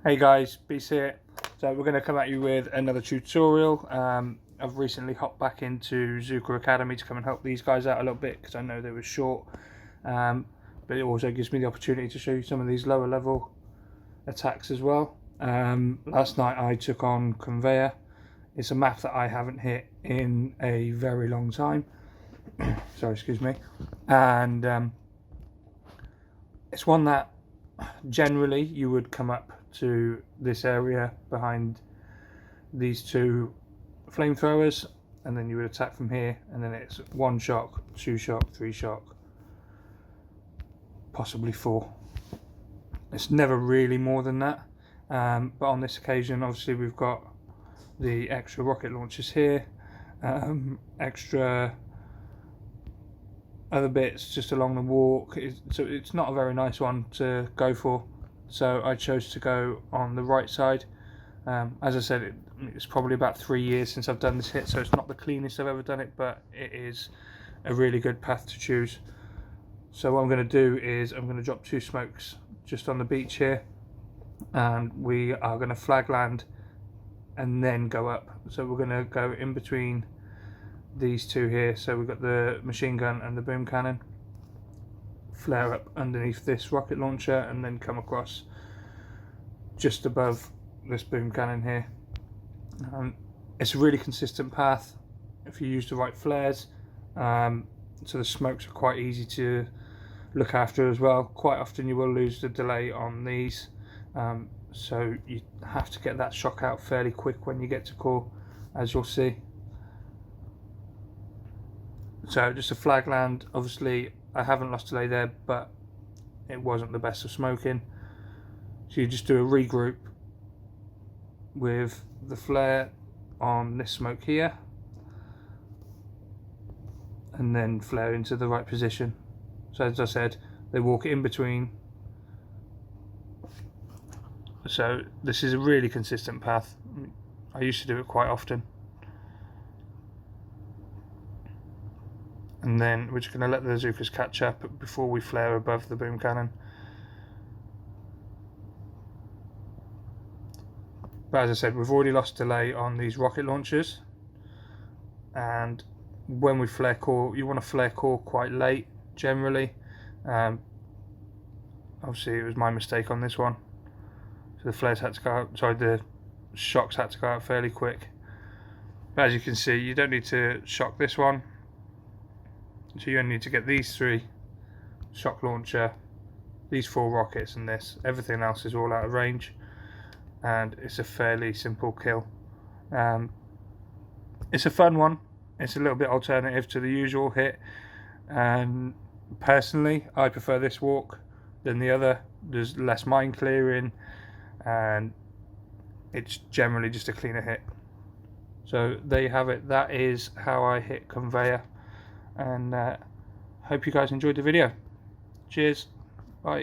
Hey guys, Beast here. So we're going to come at you with another tutorial. I've recently hopped back into Zuka Academy to come and help these guys out a little bit because I know they were short. But it also gives me the opportunity to show you some of these lower level attacks as well. Last night I took on Conveyor. It's a map that I haven't hit in a very long time. Sorry, excuse me. And it's one that generally you would come up to this area behind these two flamethrowers, and then you would attack from here, and then it's 1 shock, 2 shock, 3 shock, possibly 4. It's never really more than that, but on this occasion obviously we've got the extra rocket launchers here, extra other bits just along the walk, so it's not a very nice one to go for. So I chose to go on the right side. As I said, it's probably about 3 years since I've done this hit, so it's not the cleanest I've ever done it, but it is a really good path to choose. So what I'm going to do is I'm going to drop 2 smokes just on the beach here, and we are going to flag land and then go up. So we're going to go in between these two here. So we've got the machine gun and the boom cannon, flare up underneath this rocket launcher, and then come across just above this boom cannon here. It's a really consistent path if you use the right flares, so the smokes are quite easy to look after as well. Quite often you will lose the delay on these, so you have to get that shock out fairly quick when you get to core, as you'll see. So just a flag land. Obviously I haven't lost delay there, but it wasn't the best of smoking. So you just do a regroup with the flare on this smoke here, and then flare into the right position. So as I said, they walk in between. So this is a really consistent path. I used to do it quite often. And then we're just going to let the Zukas catch up before we flare above the boom cannon. But as I said, we've already lost delay on these rocket launchers, and when we flare core, you want to flare core quite late generally. Obviously it was my mistake on this one, so the flares had to go out, sorry, the shocks had to go out fairly quick. But as you can see, you don't need to shock this one. So you only need to get these 3, shock launcher, these 4 rockets, and this. Everything else is all out of range, and it's a fairly simple kill. It's a fun one. It's a little bit alternative to the usual hit, and personally I prefer this walk than the other. There's less mine clearing, and it's generally just a cleaner hit. So there you have it. That is how I hit Conveyor, and hope you guys enjoyed the video. Cheers.